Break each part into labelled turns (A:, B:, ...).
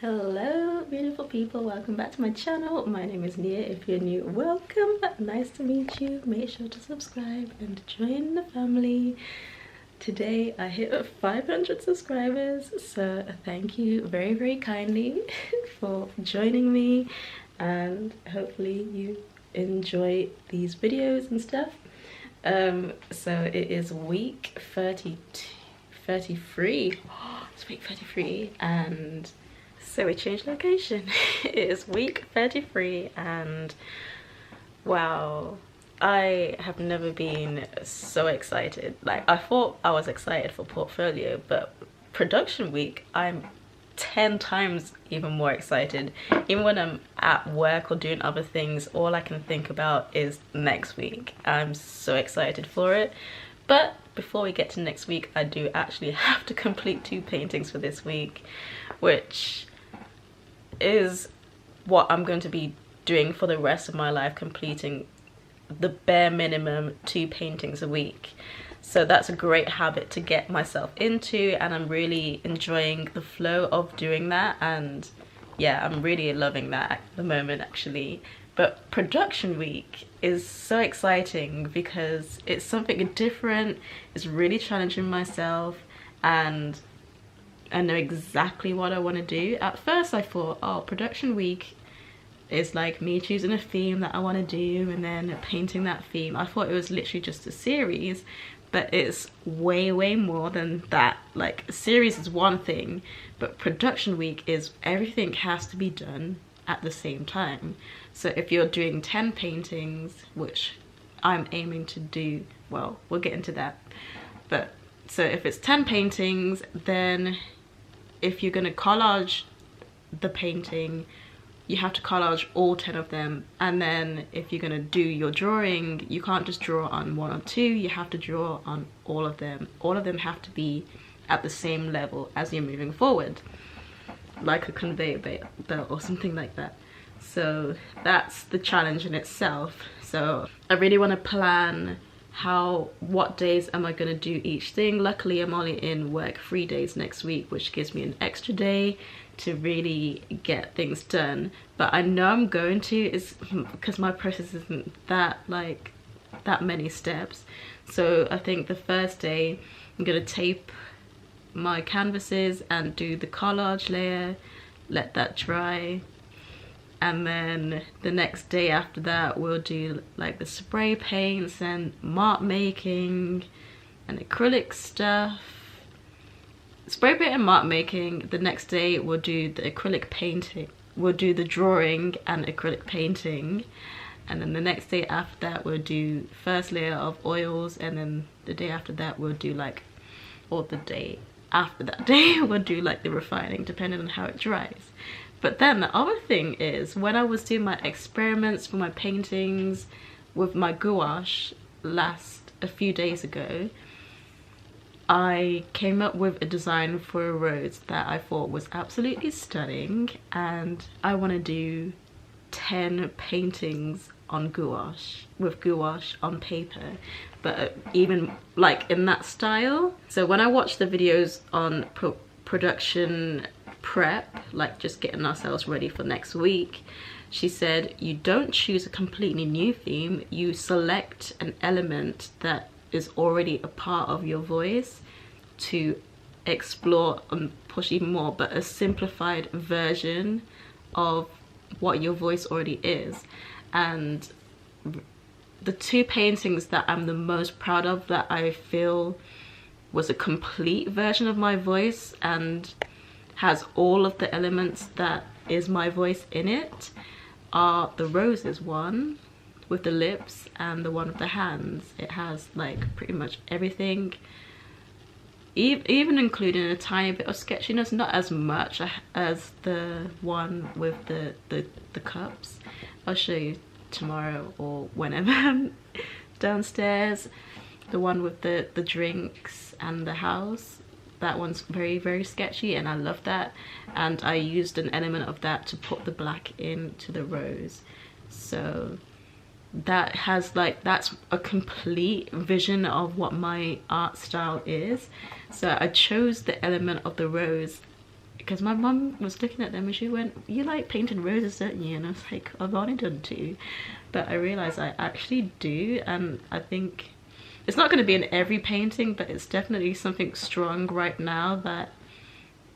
A: Hello beautiful people, welcome back to my channel. My name is Nia. If you're new, welcome. Nice to meet you. Make sure to subscribe and join the family. Today I hit 500 subscribers, so thank you very kindly for joining me, and hopefully you enjoy these videos and stuff. So it is week 33. It's week 33, and so we changed location. It is week 33, and wow, I have never been so excited. Like, I thought I was excited for portfolio, but production week, I'm 10 times even more excited. Even when I'm at work or doing other things, all I can think about is next week. I'm so excited for it. But before we get to next week, I do actually have to complete 2 paintings for this week, which is what I'm going to be doing for the rest of my life, completing the bare minimum 2 paintings a week. So that's a great habit to get myself into, and I'm really enjoying the flow of doing that, and yeah, I'm really loving that at the moment actually. But production week is so exciting because it's something different. It's really challenging myself, and I know exactly what I want to do. At first I thought, oh, production week is like me choosing a theme that I want to do and then painting that theme. I thought it was literally just a series, but it's way more than that. Like, a series is one thing, but production week is everything has to be done at the same time. So if you're doing 10 paintings, which I'm aiming to do, well, we'll get into that, but so if it's 10 paintings, then if you're gonna collage the painting, you have to collage all 10 of them. And then if you're gonna do your drawing, you can't just draw on 1 or 2, you have to draw on all of them. All of them have to be at the same level as you're moving forward, like a conveyor belt or something like that. So that's the challenge in itself. So I really want to plan what days am I gonna do each thing. Luckily I'm only in work 3 days next week, which gives me an extra day to really get things done. But I know I'm going to, is because my process isn't that many steps. So I think the first day I'm gonna tape my canvases and do the collage layer, let that dry, and then the next day after that we'll do like the spray paints and mark making and acrylic stuff. Spray paint and mark making. The next day we'll do the acrylic painting, we'll do the drawing and acrylic painting, and then the next day after that we'll do first layer of oils, and then the day after that we'll do like, or the day after that day we'll do like the refining, depending on how it dries. But then the other thing is, when I was doing my experiments for my paintings with my gouache a few days ago, I came up with a design for a rose that I thought was absolutely stunning, and I want to do 10 paintings on gouache, with gouache on paper, but even like in that style. So when I watched the videos on production prep, like just getting ourselves ready for next week, she said you don't choose a completely new theme, you select an element that is already a part of your voice to explore and push even more, but a simplified version of what your voice already is. And the 2 paintings that I'm the most proud of, that I feel was a complete version of my voice and has all of the elements that is my voice in it, are the roses one with the lips and the one with the hands. It has like pretty much everything, even including a tiny bit of sketchiness, not as much as the one with the cups. I'll show you tomorrow or whenever I'm downstairs. The one with the drinks and the house, that one's very sketchy, and I love that, and I used an element of that to put the black into the rose. So that has like, that's a complete vision of what my art style is. So I chose the element of the rose because my mum was looking at them and she went, "You like painting roses, don't you?" And I was like, "I've only done 2." But I realized I actually do, and I think it's not going to be in every painting, but it's definitely something strong right now that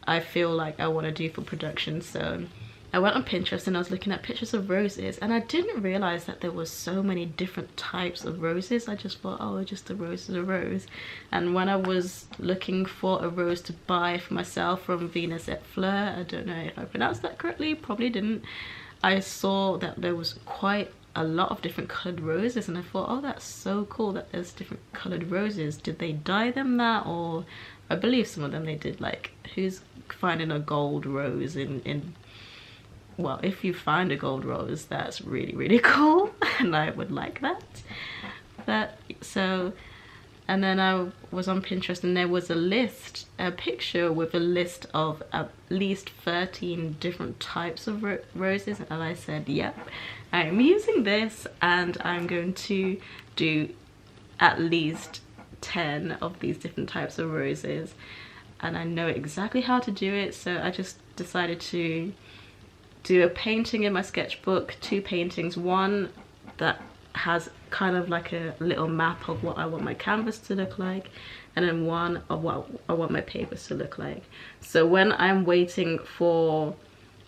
A: I feel like I want to do for production. So I went on Pinterest and I was looking at pictures of roses, and I didn't realize that there was so many different types of roses. I just thought, oh, just a rose is a rose. And when I was looking for a rose to buy for myself from Venus et Fleur, I don't know if I pronounced that correctly, probably didn't, I saw that there was quite a lot of different colored roses, and I thought, oh, that's so cool that there's different colored roses. Did they dye them that? Or I believe some of them they did. Like, who's finding a gold rose in well, if you find a gold rose, that's really, really cool, and I would like that. So, and then I was on Pinterest and there was a picture with a list of at least 13 different types of roses, and I said, yep, I'm using this and I'm going to do at least 10 of these different types of roses, and I know exactly how to do it. So I just decided to do a painting in my sketchbook, 2 paintings, one that has kind of like a little map of what I want my canvas to look like, and then one of what I want my papers to look like. So when I'm waiting for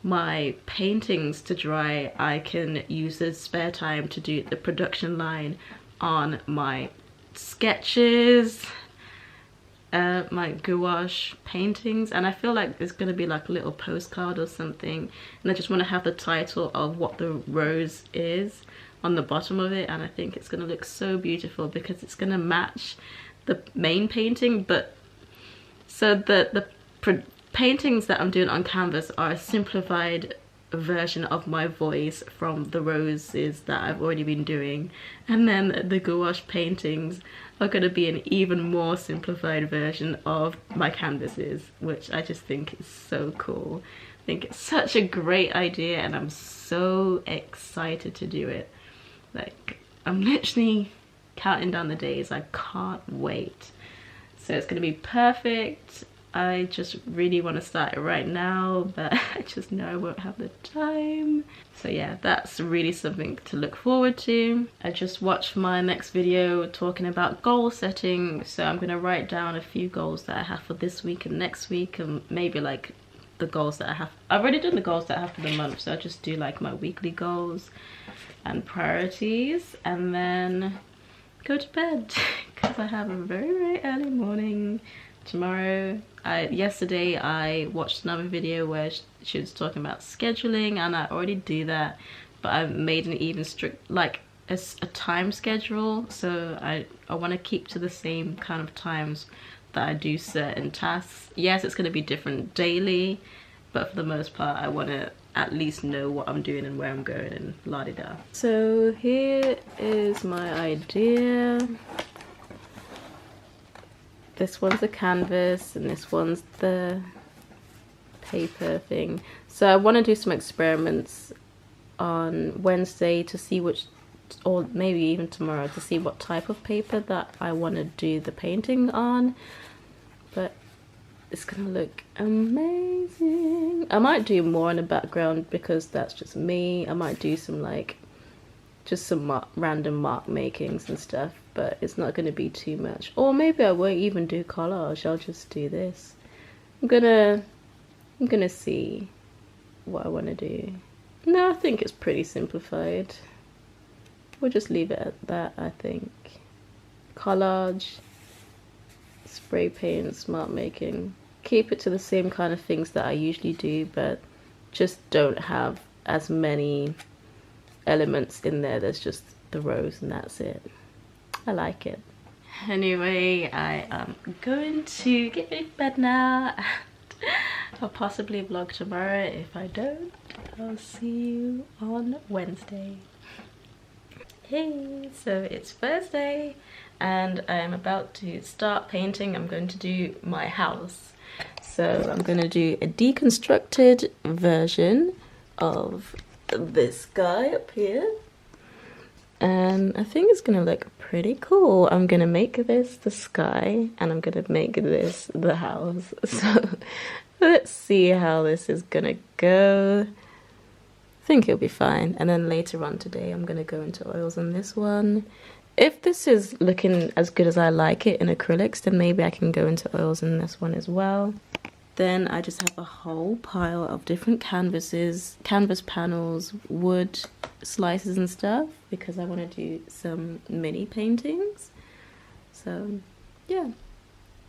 A: my paintings to dry, I can use the spare time to do the production line on my sketches, my gouache paintings, and I feel like it's gonna be like a little postcard or something, and I just want to have the title of what the rose is on the bottom of it, and I think it's gonna look so beautiful because it's gonna match the main painting. But so the paintings that I'm doing on canvas are a simplified version of my voice from the roses that I've already been doing, and then the gouache paintings are going to be an even more simplified version of my canvases, which I just think is so cool. I think it's such a great idea and I'm so excited to do it. Like, I'm literally counting down the days. I can't wait. So it's going to be perfect. I just really want to start it right now, but I just know I won't have the time. So yeah, that's really something to look forward to. I just watched my next video talking about goal setting, so I'm going to write down a few goals that I have for this week and next week, and maybe like the goals that I have. I've already done the goals that I have for the month, so I'll just do like my weekly goals and priorities, and then go to bed because I have a very, very early morning tomorrow. Yesterday I watched another video where she was talking about scheduling, and I already do that, but I've made an even strict, like a time schedule, so I want to keep to the same kind of times that I do certain tasks. Yes, it's going to be different daily, but for the most part I want to at least know what I'm doing and where I'm going and la-di-da. So here is my idea. This one's a canvas and this one's the paper thing. So I want to do some experiments on Wednesday to see which, or maybe even tomorrow, to see what type of paper that I want to do the painting on. But it's gonna look amazing. I might do more in the background because that's just me. I might do some like just some random mark makings and stuff, but it's not going to be too much. Or maybe I won't even do collage, I'll just do this. I'm gonna see what I want to do. No, I think it's pretty simplified. We'll just leave it at that, I think. Collage, spray paint, smart making. Keep it to the same kind of things that I usually do, but just don't have as many elements in there. There's just the rose and that's it. I like it. Anyway, I am going to get ready for bed now, and I'll possibly vlog tomorrow. If I don't, I'll see you on Wednesday. Hey, so it's Thursday and I'm about to start painting. I'm going to do my house. So I'm going to do a deconstructed version of this guy up here, and I think it's gonna look pretty cool. I'm gonna make this the sky and I'm gonna make this the house. So Let's see how this is gonna go. I think it'll be fine. And then later on today, I'm gonna go into oils on this one. If this is looking as good as I like it in acrylics, then maybe I can go into oils in this one as well. Then I just have a whole pile of different canvases, canvas panels, wood slices and stuff, because I want to do some mini paintings. So yeah.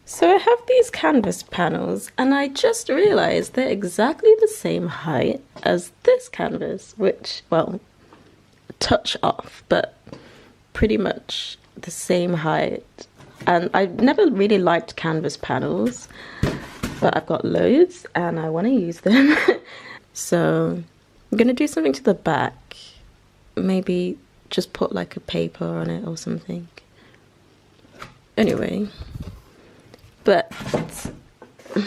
A: So I have these canvas panels, and I just realized they're exactly the same height as this canvas, which, well, a touch off, but pretty much the same height. And I've never really liked canvas panels, but I've got loads and I want to use them. So I'm gonna do something to the back, maybe just put like a paper on it or something. Anyway, but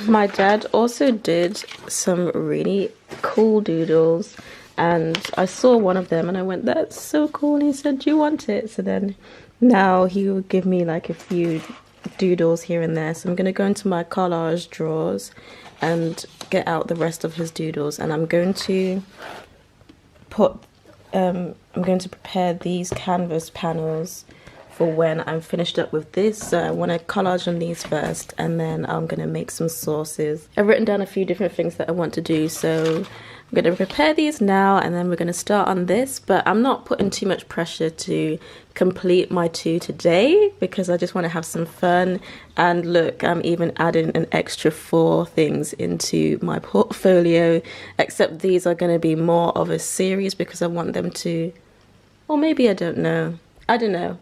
A: my dad also did some really cool doodles, and I saw one of them and I went, that's so cool, and he said, do you want it? So then now he will give me like a few doodles here and there. So I'm going to go into my collage drawers and get out the rest of his doodles, and I'm going to prepare these canvas panels for when I'm finished up with this. So I want to collage on these first, and then I'm going to make some sources. I've written down a few different things that I want to do, so I'm going to prepare these now, and then we're going to start on this. But I'm not putting too much pressure to complete my 2 today, because I just want to have some fun. And look, I'm even adding an extra 4 things into my portfolio, except these are going to be more of a series because I want them to, or maybe I don't know.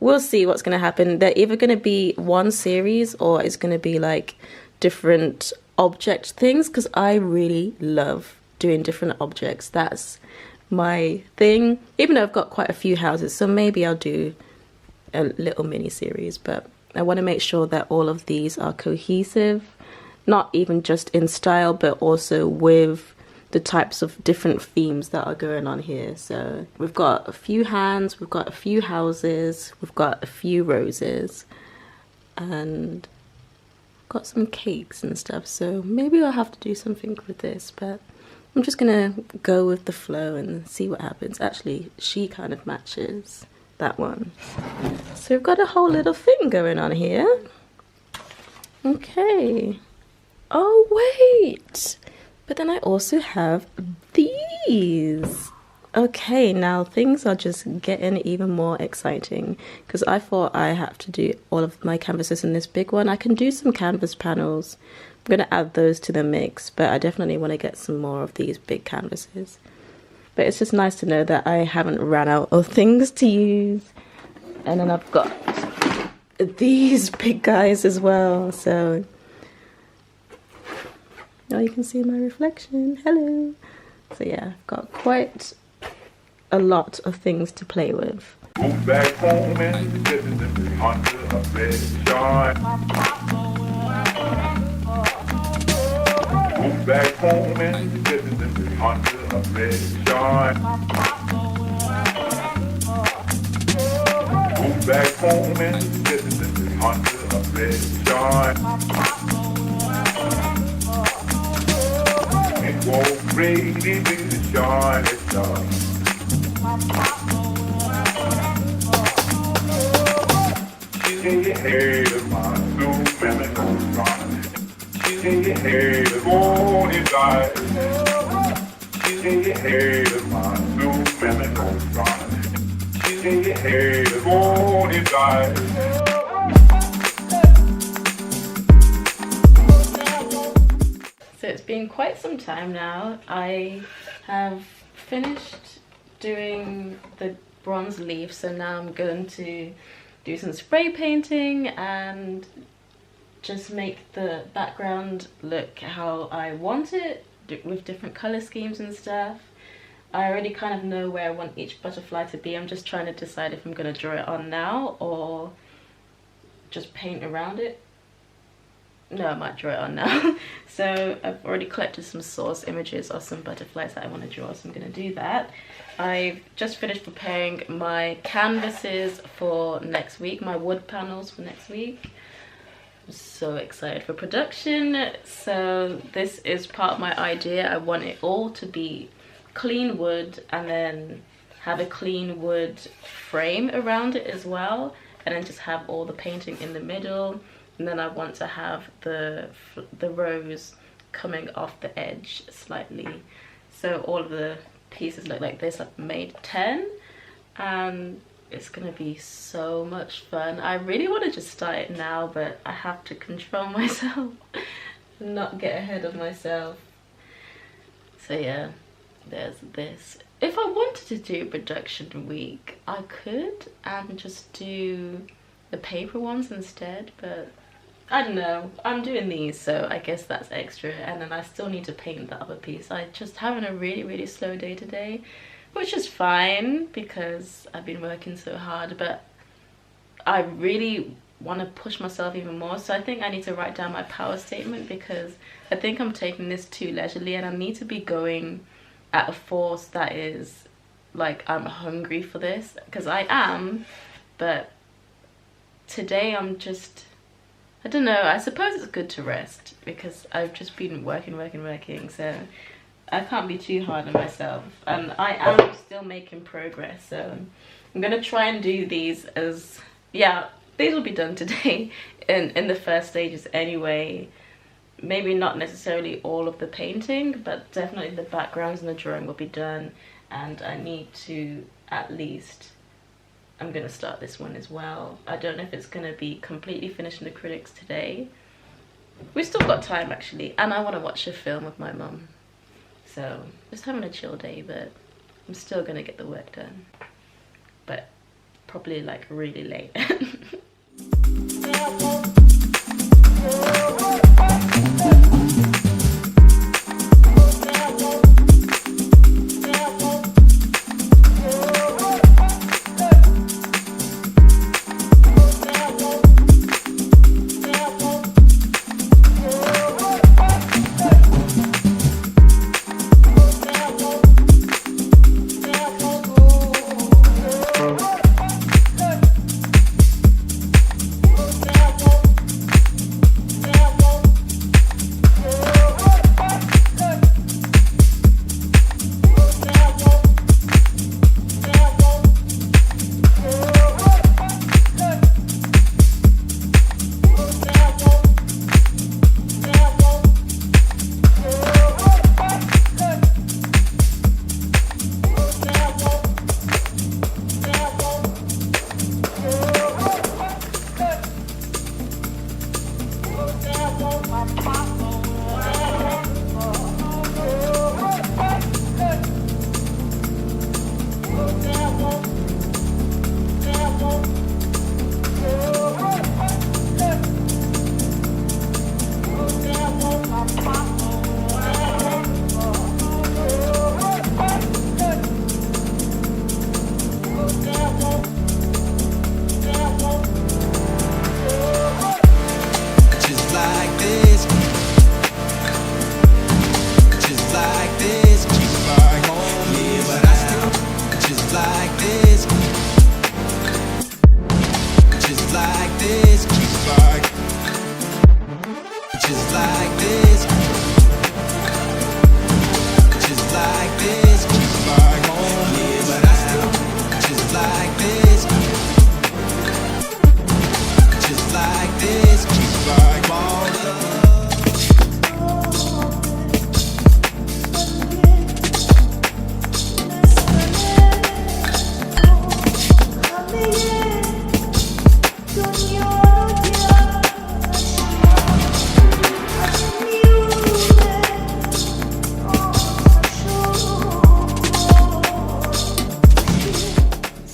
A: We'll see what's going to happen. They're either going to be one series or it's going to be like different object things, because I really love doing different objects. That's my thing, even though I've got quite a few houses, so maybe I'll do a little mini series. But I want to make sure that all of these are cohesive, not even just in style, but also with the types of different themes that are going on here. So we've got a few hands, we've got a few houses, we've got a few roses, and got some cakes and stuff. So maybe I'll have to do something with this, but I'm just gonna go with the flow and see what happens. Actually, she kind of matches that one. So we've got a whole little thing going on here. Okay. Oh wait, but then I also have these. Okay, now things are just getting even more exciting, because I thought I have to do all of my canvases in this big one. I can do some canvas panels. I'm going to add those to the mix, but I definitely want to get some more of these big canvases. But it's just nice to know that I haven't ran out of things to use. And then I've got these big guys as well, so now you can see my reflection. Hello. So yeah, I've got quite a lot of things to play with.
B: Go back home and get under a red shine. Go back home and get under a red shine. Go back home and get under a red shine. It won't rain in the shine, it's done. Hey, my new feminine run. Hey, the morning light. Hey, my new feminine run. Hey, the morning light.
A: So it's been quite some time now. I have finished doing the bronze leaf, so now I'm going to do some spray painting and just make the background look how I want it, with different color schemes and stuff. I already kind of know where I want each butterfly to be. I'm just trying to decide if I'm going to draw it on now or just paint around it. No, I might draw it on now. So I've already collected some source images of some butterflies that I want to draw, so I'm going to do that. I've just finished preparing my canvases for next week, my wood panels for next week. I'm so excited for production. So this is part of my idea. I want it all to be clean wood and then have a clean wood frame around it as well, and then just have all the painting in the middle, and then I want to have the rose coming off the edge slightly, so all of the pieces look like this. I've made 10 and it's gonna be so much fun. I really want to just start it now, but I have to control myself and not get ahead of myself. So yeah, there's this. If I wanted to do production week, I could and just do the paper ones instead, but I don't know. I'm doing these, so I guess that's extra, and then I still need to paint the other piece. I just having a really slow day today, which is fine because I've been working so hard, but I really want to push myself even more. So I think I need to write down my power statement, because I think I'm taking this too leisurely and I need to be going at a force that is like, I'm hungry for this, because I am, but today I'm just, I don't know, I suppose it's good to rest because I've just been working, so I can't be too hard on myself, and I am still making progress. So I'm gonna try and do these as, yeah, these will be done today in the first stages anyway. Maybe not necessarily all of the painting, but definitely the backgrounds and the drawing will be done, and I need to at least, I'm gonna start this one as well. I don't know if it's gonna be completely finished in acrylics today. We've still got time actually, and I want to watch a film with my mum. So just having a chill day, but I'm still gonna get the work done. But probably like really late.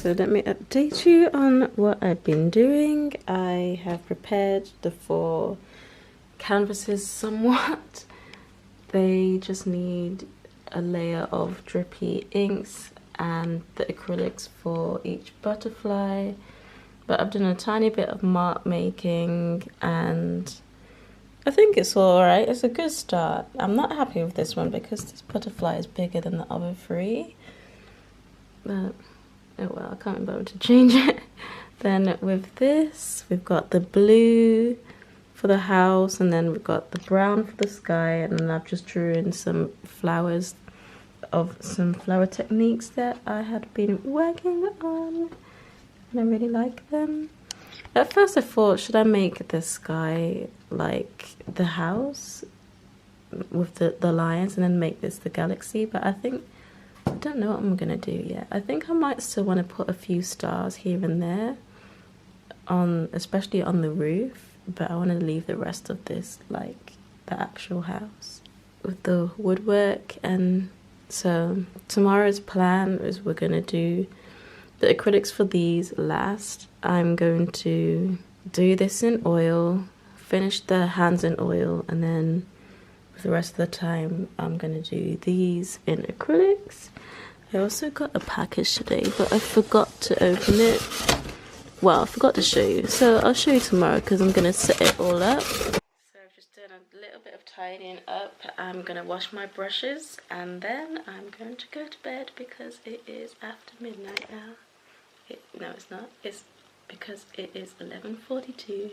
A: So let me update you on what I've been doing. I have prepared the 4 canvases somewhat. They just need a layer of drippy inks and the acrylics for each butterfly. But I've done a tiny bit of mark making and I think it's alright. It's a good start. I'm not happy with this one because this butterfly is bigger than the other 3. But oh well, I can't be able to change it. Then with this, we've got the blue for the house, and then we've got the brown for the sky, and then I've just drew in some flowers of some flower techniques that I had been working on, and I really like them. At first I thought, should I make the sky like the house with the lions and then make this the galaxy, but I think, I don't know what I'm gonna do yet. I think I might still want to put a few stars here and there, especially on the roof, but I want to leave the rest of this like the actual house with the woodwork. And so tomorrow's plan is we're gonna do the acrylics for these last. I'm going to do this in oil, finish the hands in oil, and then for the rest of the time I'm gonna do these in acrylics. I also got a package today, but I forgot to open it. Well, I forgot to show you, so I'll show you tomorrow because I'm gonna set it all up. So I've just done a little bit of tidying up. I'm gonna wash my brushes and then I'm going to go to bed because it is after midnight now. No, it's not. It's because it is 11:42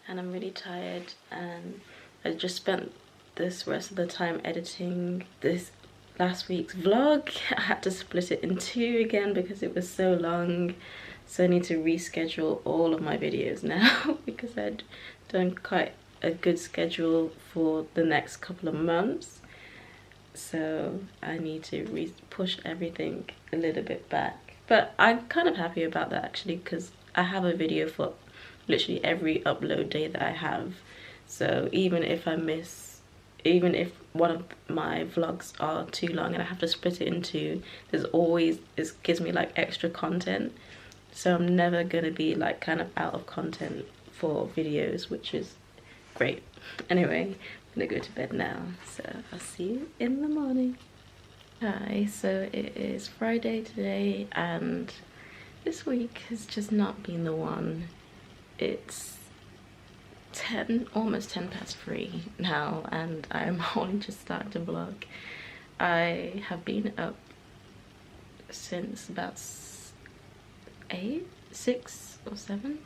A: and I'm really tired, and I just spent this rest of the time editing this last week's vlog. I had to split it in two again because it was so long, so I need to reschedule all of my videos now because I'd done quite a good schedule for the next couple of months, so I need to push everything a little bit back. But I'm kind of happy about that actually, because I have a video for literally every upload day that I have. So even if I miss, even if one of my vlogs are too long and I have to split it in two, there's always, it gives me like extra content. So I'm never gonna be like kind of out of content for videos, which is great. Anyway, I'm gonna go to bed now, so I'll see you in the morning. Hi, so it is Friday today and this week has just not been the one. It's almost 10 past 3 now and I'm only just starting to vlog. I have been up since about 6 or 7,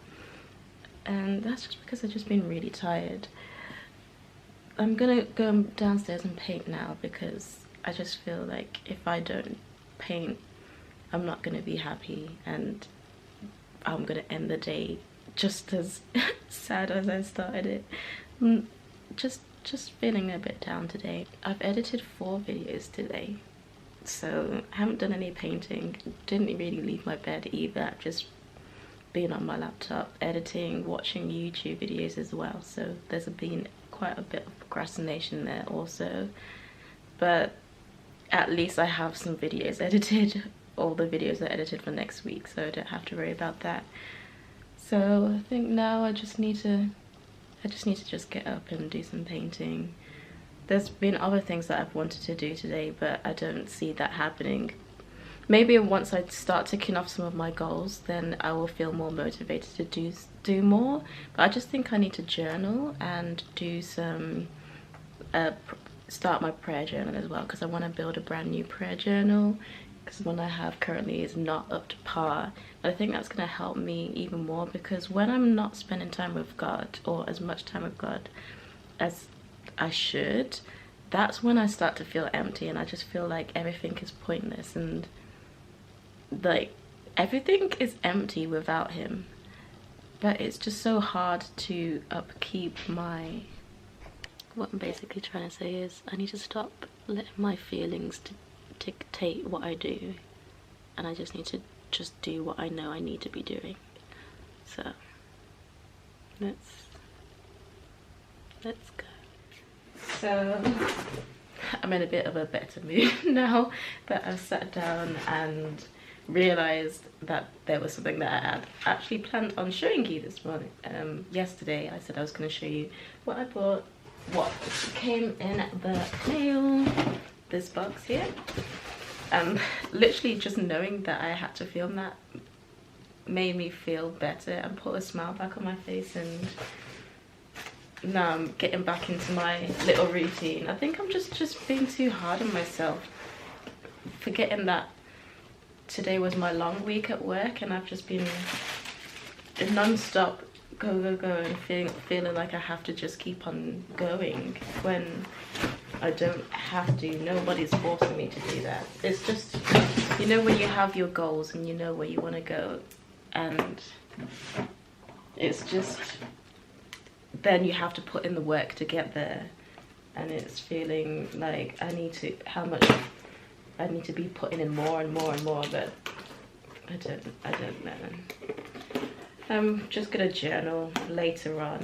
A: and that's just because I've just been really tired. I'm gonna go downstairs and paint now because I just feel like if I don't paint, I'm not gonna be happy and I'm gonna end the day just as sad as I started it. Just feeling a bit down today. I've edited 4 videos today, so I haven't done any painting. Didn't really leave my bed either. I've just been on my laptop editing, watching YouTube videos as well, so there's been quite a bit of procrastination there also. But at least I have some videos edited, all the videos are edited for next week, so I don't have to worry about that. So I think now I just need to just get up and do some painting. There's been other things that I've wanted to do today, but I don't see that happening. Maybe once I start ticking off some of my goals, then I will feel more motivated to do more. But I just think I need to journal and do some start my prayer journal as well, because I want to build a brand new prayer journal because the one I have currently is not up to par. But I think that's going to help me even more, because when I'm not spending time with God, or as much time with God as I should, that's when I start to feel empty and I just feel like everything is pointless and like everything is empty without him. But it's just so hard to upkeep my... What I'm basically trying to say is I need to stop letting my feelings dictate what I do, and I just need to just do what I know I need to be doing. So let's go. So I'm in a bit of a better mood now that I've sat down and realized that there was something that I had actually planned on showing you this morning. Yesterday I said I was going to show you what I bought, what came in the mail, this box here. Literally just knowing that I had to film that made me feel better and put a smile back on my face, and now I'm getting back into my little routine. I think I'm just being too hard on myself, forgetting that today was my long week at work and I've just been non-stop go and feeling like I have to just keep on going when I don't have to. Nobody's forcing me to do that. It's just, you know, when you have your goals and you know where you want to go, and it's just, then you have to put in the work to get there. And it's feeling like I need to be putting in more and more and more, but I don't know. I'm just gonna journal later on.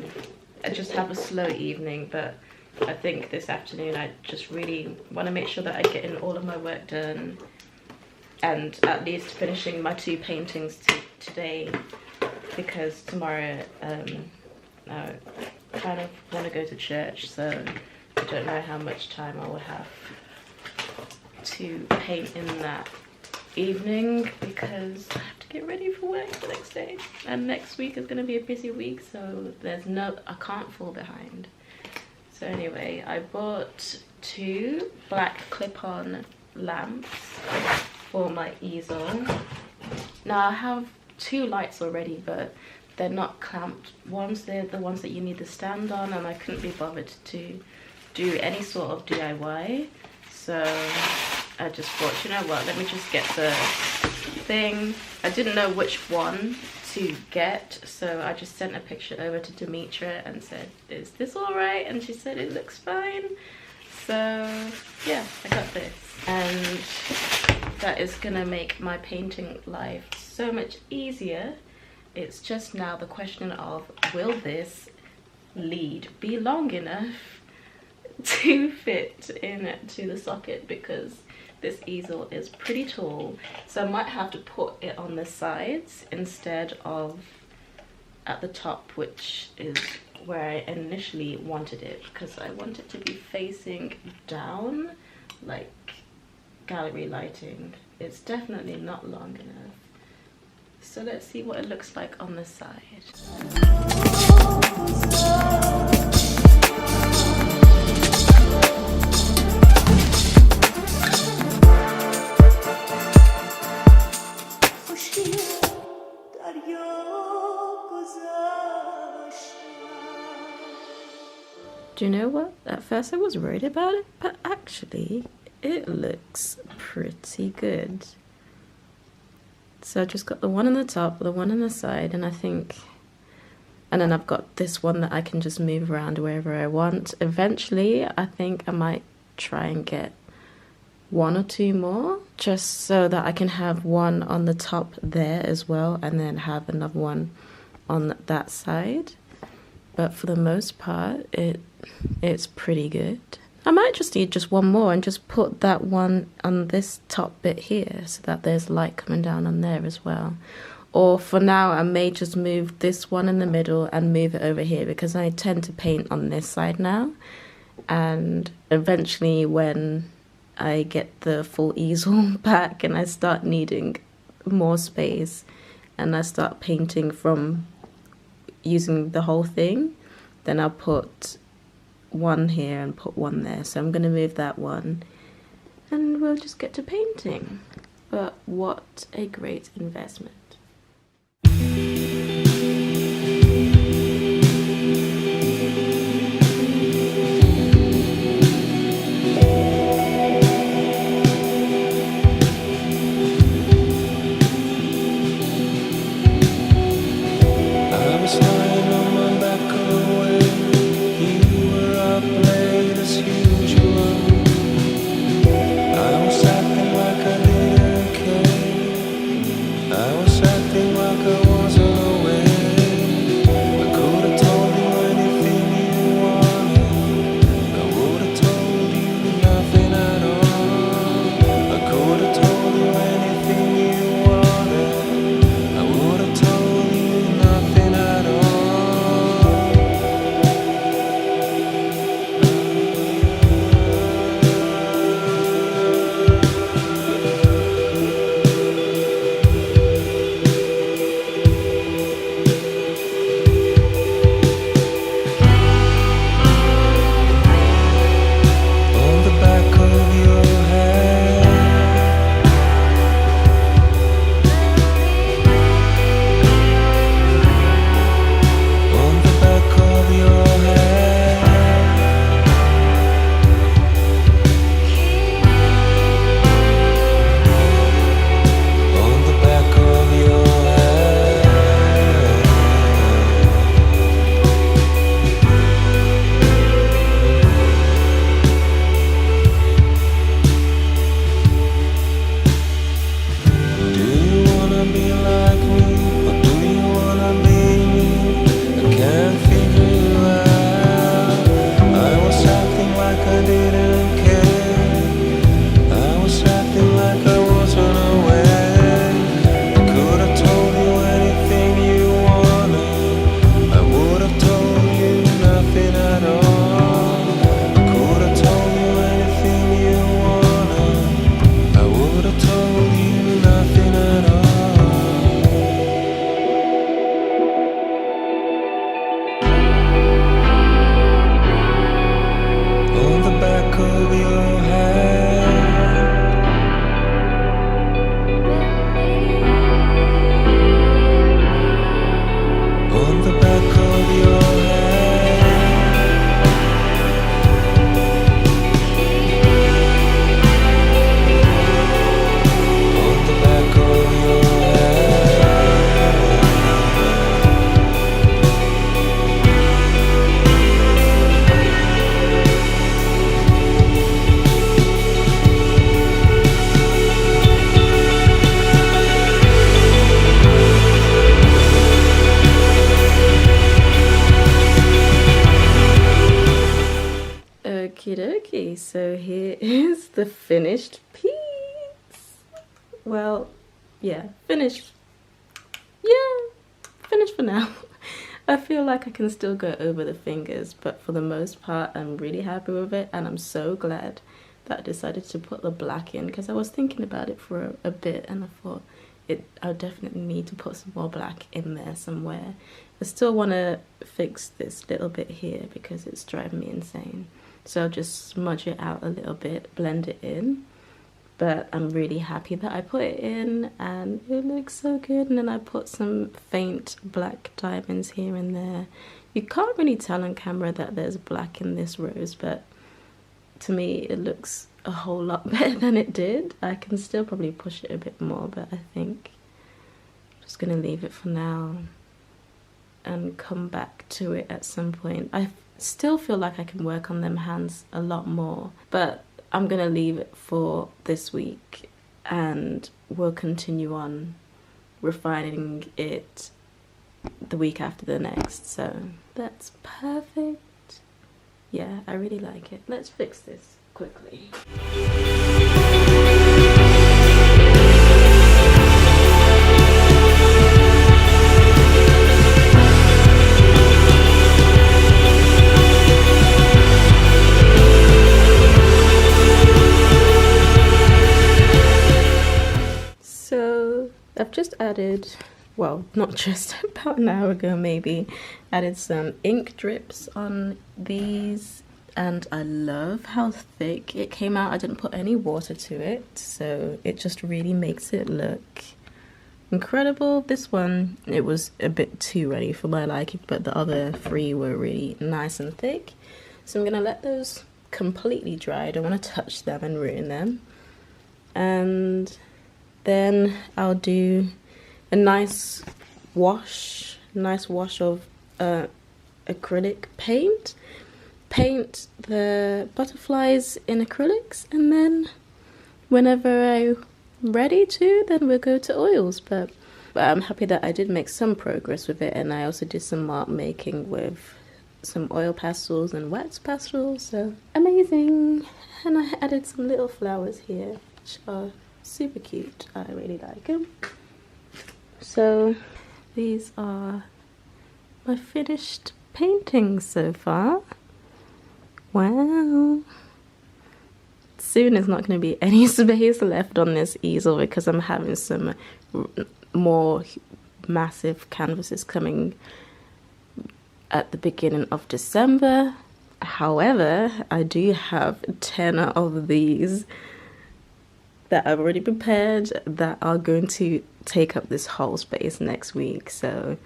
A: I just have a slow evening, but I think this afternoon I just really want to make sure that I get in all of my work done, and at least finishing my 2 paintings today, because tomorrow I kind of want to go to church, so I don't know how much time I will have to paint in that evening, because I have to get ready for work the next day, and next week is going to be a busy week, so I can't fall behind. So anyway, I bought 2 black clip-on lamps for my easel. Now I have 2 lights already, but they're not clamped ones. They're the ones that you need to stand on, and I couldn't be bothered to do any sort of DIY, so I just thought, you know what, let me just get the thing. I didn't know which one to get, so I just sent a picture over to Demetra and said, is this all right? And she said it looks fine. So yeah, I got this, and that is gonna make my painting life so much easier. It's just now the question of, will this lead be long enough to fit into the socket, because this easel is pretty tall, so I might have to put it on the sides instead of at the top, which is where I initially wanted it, because I want it to be facing down like gallery lighting. It's definitely not long enough, so let's see what it looks like on the side. Do you know what? At first I was worried about it, but actually it looks pretty good. So I just got the one on the top, the one on the side, and then I've got this one that I can just move around wherever I want. Eventually, I think I might try and get 1 or 2 more, just so that I can have one on the top there as well, and then have another one on that side. But for the most part, it's pretty good. I might just need just 1 more and just put that one on this top bit here, so that there's light coming down on there as well. Or for now, I may just move this one in the middle and move it over here, because I tend to paint on this side now. And eventually, when I get the full easel back and I start needing more space and I start painting from using the whole thing, then I'll put one here and put one there. So I'm going to move that one and we'll just get to painting. But what a great investment.
C: I was
A: finished piece. Well, yeah, finished. Yeah, finished for now. I feel like I can still go over the fingers, but for the most part I'm really happy with it, and I'm so glad that I decided to put the black in, because I was thinking about it for a bit and I thought I definitely need to put some more black in there somewhere. I still want to fix this little bit here because it's driving me insane. So I'll just smudge it out a little bit, blend it in. But I'm really happy that I put it in and it looks so good. And then I put some faint black diamonds here and there. You can't really tell on camera that there's black in this rose, but to me it looks a whole lot better than it did. I can still probably push it a bit more, but I think I'm just gonna leave it for now and come back to it at some point. I still feel like I can work on them hands a lot more, but I'm gonna leave it for this week and we'll continue on refining it the week after the next. So that's perfect. Yeah, I really like it. Let's fix this quickly. So I've just added, well, not just, about an hour ago maybe, added some ink drips on these, and I love how thick it came out. I didn't put any water to it, so it just really makes it look incredible. This one, it was a bit too ready for my liking, but the other three were really nice and thick. So I'm gonna let those completely dry. I don't want to touch them and ruin them. And then I'll do a nice wash of acrylic paint. Paint the butterflies in acrylics, and then whenever I'm ready to, then we'll go to oils. But I'm happy that I did make some progress with it, and I also did some mark making with some oil pastels and wax pastels, so amazing. And I added some little flowers here, which are super cute. I really like them. So these are my finished paintings so far. Wow. Soon there's not going to be any space left on this easel because I'm having some more massive canvases coming at the beginning of December. However, I do have 10 of these that I've already prepared that are going to take up this whole space next week. So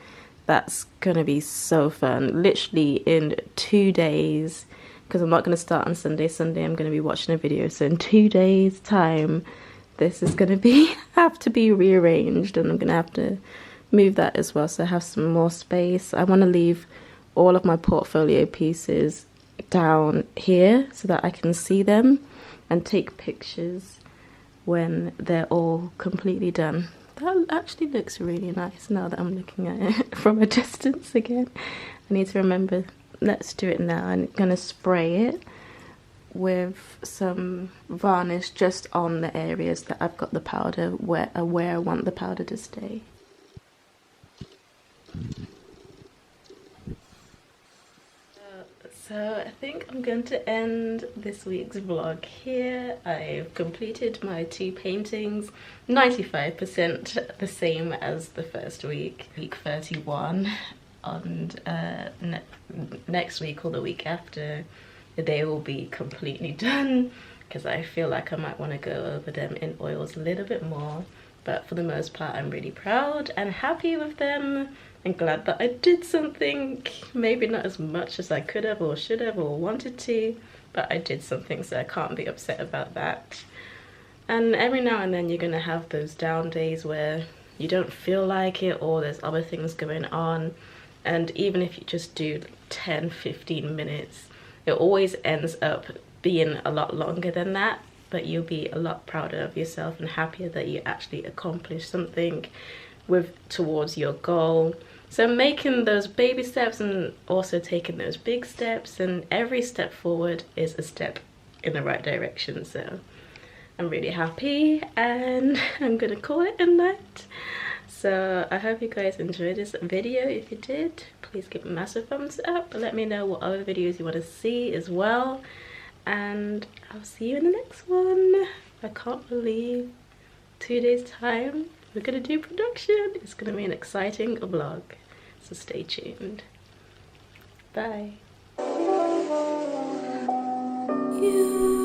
A: that's gonna be so fun. Literally in 2 days, because I'm not gonna start on Sunday. I'm gonna be watching a video. So in 2 days time, this is gonna have to be rearranged, and I'm gonna have to move that as well so I have some more space. I want to leave all of my portfolio pieces down here so that I can see them and take pictures when they're all completely done. That actually looks really nice now that I'm looking at it from a distance again. I need to remember, let's do it now. I'm gonna spray it with some varnish just on the areas that I've got the powder where I want the powder to stay. So I think I'm going to end this week's vlog here. I've completed my 2 paintings, 95% the same as the first week, week 31, and next week or the week after, they will be completely done because I feel like I might want to go over them in oils a little bit more. But for the most part, I'm really proud and happy with them. I'm glad that I did something, maybe not as much as I could have or should have or wanted to, but I did something, so I can't be upset about that. And every now and then you're gonna have those down days where you don't feel like it or there's other things going on, and even if you just do 10-15 minutes, it always ends up being a lot longer than that, but you'll be a lot prouder of yourself and happier that you actually accomplished something towards your goal. So making those baby steps and also taking those big steps, and every step forward is a step in the right direction. So I'm really happy, and I'm gonna call it a night. So I hope you guys enjoyed this video. If you did, please give a massive thumbs up. Let me know what other videos you want to see as well, and I'll see you in the next one. I can't believe 2 days time we're gonna do production. It's gonna be an exciting vlog, so stay tuned. Bye. You